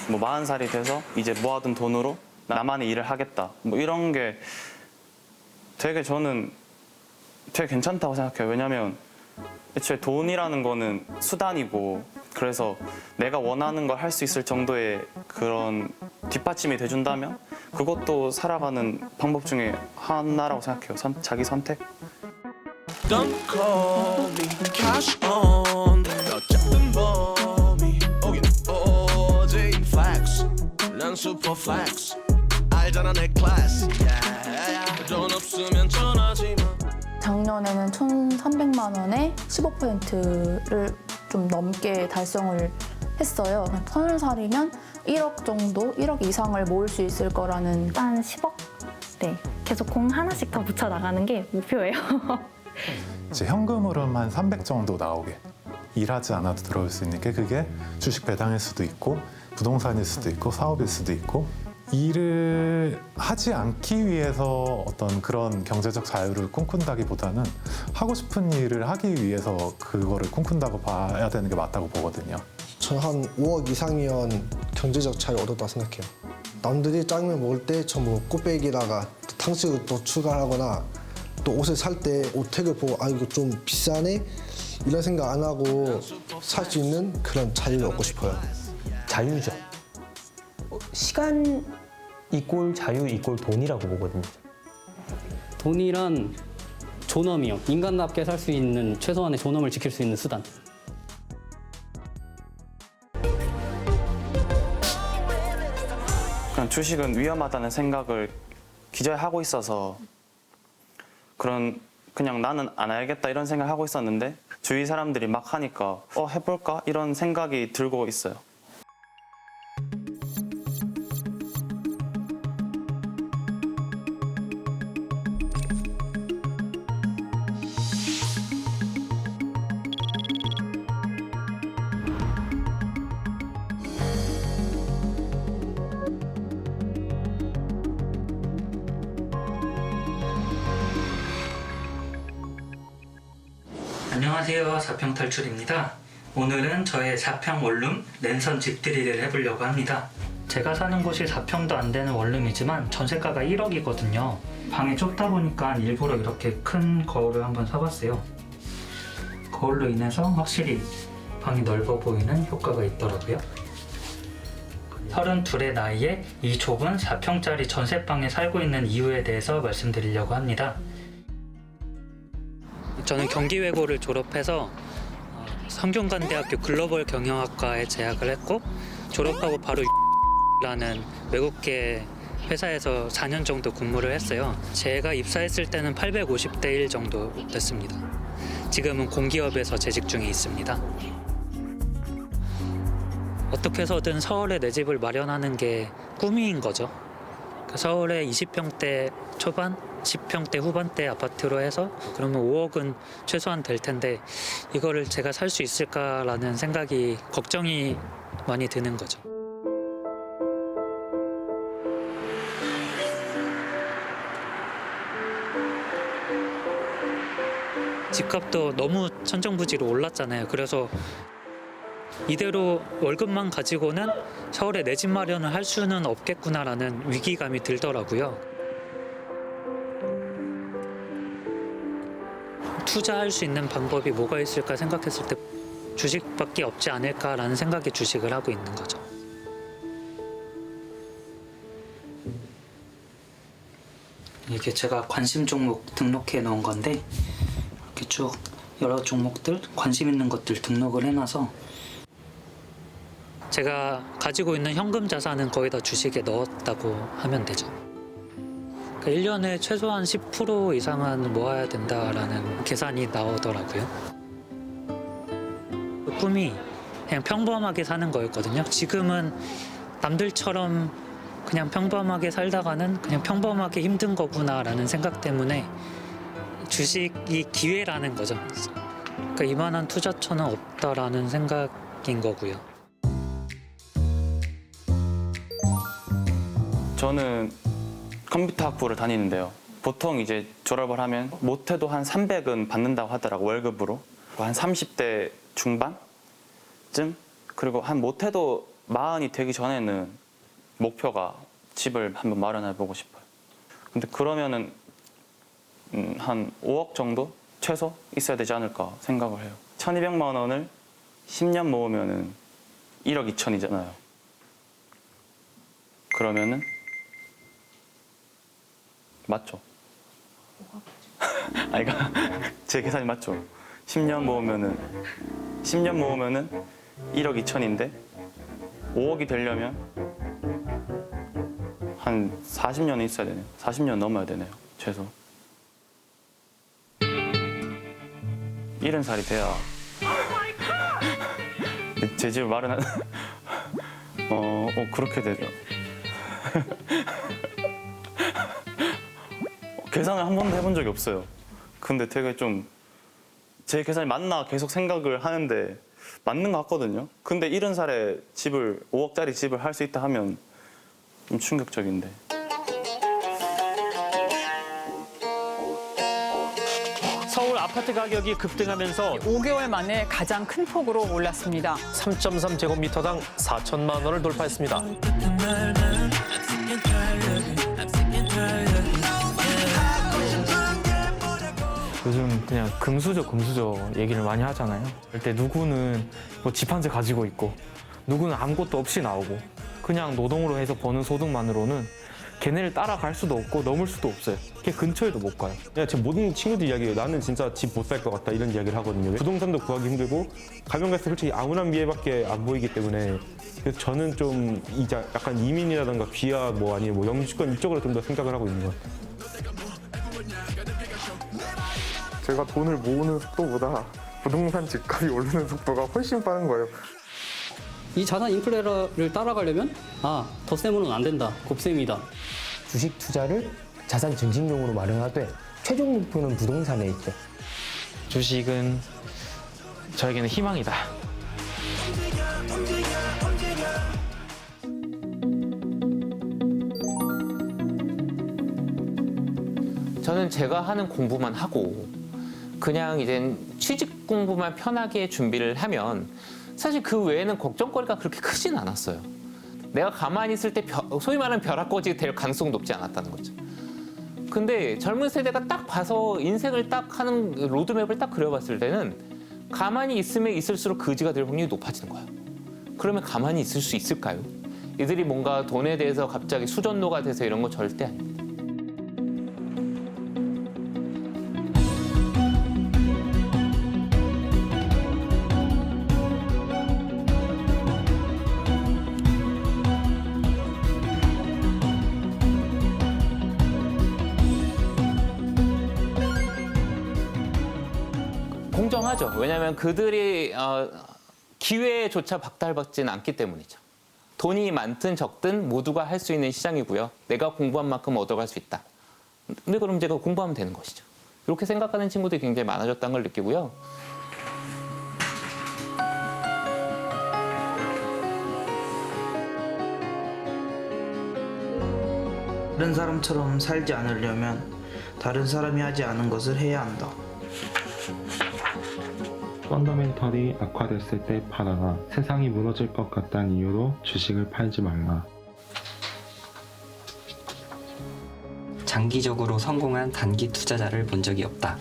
뭐 40살이 돼서 이제 모아둔 돈으로 나만의 일을 하겠다. 뭐 이런 게 되게 저는 되게 괜찮다고 생각해요. 왜냐면 애초에 돈이라는 거는 수단이고 그래서 내가 원하는 걸 할 수 있을 정도의 그런 뒷받침이 돼준다면 그것도 살아가는 방법 중에 하나라고 생각해요. 자기 선택. Don't call me cash on 어쨌든 범이 오제인 flex 난 super flex 알잖아 내 클래스 돈 없으면 전화지 마. 작년에는 1,300만 원에 15%를 좀 넘게 달성을 했어요. 30살이면 1억 정도, 1억 이상을 모을 수 있을 거라는. 한 10억? 네. 계속 공 하나씩 더 붙여 나가는 게 목표예요. 이제 현금으로는 한 300 정도 나오게. 일하지 않아도 들어올 수 있는 게 그게 주식 배당일 수도 있고 부동산일 수도 있고 사업일 수도 있고 일을 하지 않기 위해서 어떤 그런 경제적 자유를 꿈꾼다기보다는 하고 싶은 일을 하기 위해서 그거를 꿈꾼다고 봐야 되는 게 맞다고 보거든요. 저는 한 5억 이상이면 경제적 자유 얻었다 생각해요. 남들이 짜장면 먹을 때 전부 꽃배기에다가 탕수육을 또 추가하거나 또 옷을 살 때 옷택을 보고 아 이거 좀 비싸네? 이런 생각 안 하고 살 수 있는 그런 자유를 얻고 싶어요. 자유죠. 시간 이꼴 자유 이꼴 돈이라고 보거든요. 돈이란 존엄이요. 인간답게 살 수 있는 최소한의 존엄을 지킬 수 있는 수단. 그냥 주식은 위험하다는 생각을 기저에 하고 있어서 그냥 나는 안 해야겠다 이런 생각을 하고 있었는데 주위 사람들이 막 하니까 해볼까? 이런 생각이 들고 있어요. 안녕하세요. 자평탈출입니다. 오늘은 저의 자평 원룸 랜선 집들이를 해보려고 합니다. 제가 사는 곳이 4평도 안 되는 원룸이지만 전세가가 1억이거든요. 방이 좁다 보니까 일부러 이렇게 큰 거울을 한번 사봤어요. 거울로 인해서 확실히 방이 넓어 보이는 효과가 있더라고요. 32의 나이에 이 좁은 4평짜리 전세방에 살고 있는 이유에 대해서 말씀드리려고 합니다. 저는 경기외고를 졸업해서 성균관대학교 글로벌 경영학과에 재학을 했고 졸업하고 바로 라는 외국계 회사에서 4년 정도 근무를 했어요. 제가 입사했을 때는 850대 1 정도 됐습니다. 지금은 공기업에서 재직 중에 있습니다. 어떻게 해서든 서울에 내 집을 마련하는 게 꿈인 거죠. 서울에 20평대 초반, 10평대 후반대 아파트로 해서 그러면 5억은 최소한 될 텐데 이거를 제가 살 수 있을까라는 생각이 걱정이 많이 드는 거죠. 집값도 너무 천정부지로 올랐잖아요. 그래서 이대로 월급만 가지고는 서울에 내 집 마련을 할 수는 없겠구나라는 위기감이 들더라고요. 투자할 수 있는 방법이 뭐가 있을까 생각했을 때 주식밖에 없지 않을까라는 생각에 주식을 하고 있는 거죠. 이게 제가 관심 종목 등록해 놓은 건데 이렇게 쭉 여러 종목들 관심 있는 것들 등록을 해놔서 제가 가지고 있는 현금 자산은 거의 다 주식에 넣었다고 하면 되죠. 그러니까 1년에 최소한 10% 이상은 모아야 된다라는 계산이 나오더라고요. 그 꿈이 그냥 평범하게 사는 거였거든요. 지금은 남들처럼 그냥 평범하게 살다가는 그냥 평범하게 힘든 거구나라는 생각 때문에 주식이 기회라는 거죠. 그러니까 이만한 투자처는 없다라는 생각인 거고요. 저는 컴퓨터 학부를 다니는데요. 보통 이제 졸업을 하면 못해도 한 300은 받는다고 하더라고 월급으로. 한 30대 중반쯤? 그리고 한 못해도 마흔이 되기 전에는 목표가 집을 한번 마련해 보고 싶어요. 근데 그러면은 한 5억 정도 최소 있어야 되지 않을까 생각을 해요. 1,200만 원을 10년 모으면은 1억 2천이잖아요. 그러면은 맞죠? 아니, 그러니까 제 계산이 맞죠? 10년 모으면은 1억 2천인데 5억이 되려면 한 40년은 있어야 되네요. 40년 넘어야 되네요. 최소. 70살이 돼야 제 집을 마련한 그렇게 되죠. 계산을 한 번도 해본 적이 없어요. 근데 되게 좀 제 계산이 맞나 계속 생각을 하는데 맞는 것 같거든요. 근데 70살에 집을 5억짜리 집을 할 수 있다 하면 좀 충격적인데. 서울 아파트 가격이 급등하면서 5개월 만에 가장 큰 폭으로 올랐습니다. 3.3제곱미터당 4천만 원을 돌파했습니다. 요즘 그냥 금수저 얘기를 많이 하잖아요. 그때 누구는 뭐 집 한 채 가지고 있고 누구는 아무것도 없이 나오고 그냥 노동으로 해서 버는 소득만으로는 걔네를 따라갈 수도 없고 넘을 수도 없어요. 걔 근처에도 못 가요. 그냥 제 모든 친구들 이야기예요. 나는 진짜 집 못 살 것 같다 이런 이야기를 하거든요. 부동산도 구하기 힘들고 가면 갈수록 솔직히 아무런 미래밖에 안 보이기 때문에 그래서 저는 좀 이제 약간 이민이라든가 귀화 뭐 아니면 뭐 영주권 이쪽으로 좀 더 생각을 하고 있는 것 같아요. 제가 돈을 모으는 속도보다 부동산 집값이 오르는 속도가 훨씬 빠른 거예요. 이 자산 인플레를 따라가려면 덧셈으로는 안 된다. 곱셈이다. 주식 투자를 자산 증식용으로 마련하되 최종 목표는 부동산에 있죠. 주식은 저에게는 희망이다. 저는 제가 하는 공부만 하고 그냥 이젠 취직 공부만 편하게 준비를 하면 사실 그 외에는 걱정거리가 그렇게 크진 않았어요. 내가 가만히 있을 때 소위 말하는 벼락거지 될 가능성이 높지 않았다는 거죠. 근데 젊은 세대가 딱 봐서 인생을 딱 하는 로드맵을 딱 그려봤을 때는 가만히 있으면 있을수록 거지가 될 확률이 높아지는 거예요. 그러면 가만히 있을 수 있을까요? 이들이 뭔가 돈에 대해서 갑자기 수전노가 돼서 이런 거 절대 아닙니다. 공정하죠. 왜냐하면 그들이 기회조차 박탈받지는 않기 때문이죠. 돈이 많든 적든 모두가 할 수 있는 시장이고요. 내가 공부한 만큼 얻어갈 수 있다. 근데 그럼 제가 공부하면 되는 것이죠. 이렇게 생각하는 친구들이 굉장히 많아졌다는 걸 느끼고요. 다른 사람처럼 살지 않으려면 다른 사람이 하지 않은 것을 해야 한다. 펀더멘털이 악화됐을 때 팔아라. 세상이 무너질 것 같다는 이유로 주식을 팔지 말라. 장기적으로 성공한 단기 투자자를 본 적이 없다.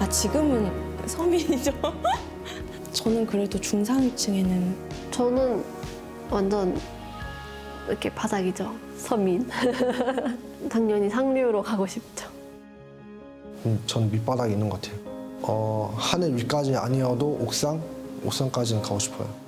지금은 서민이죠. 저는 그래도 중상층에는 저는 완전 이렇게 바닥이죠. 서민. 당연히 상류로 가고 싶죠. 전 밑바닥에 있는 것 같아요. 하늘 위까지 아니어도 옥상까지는 가고 싶어요.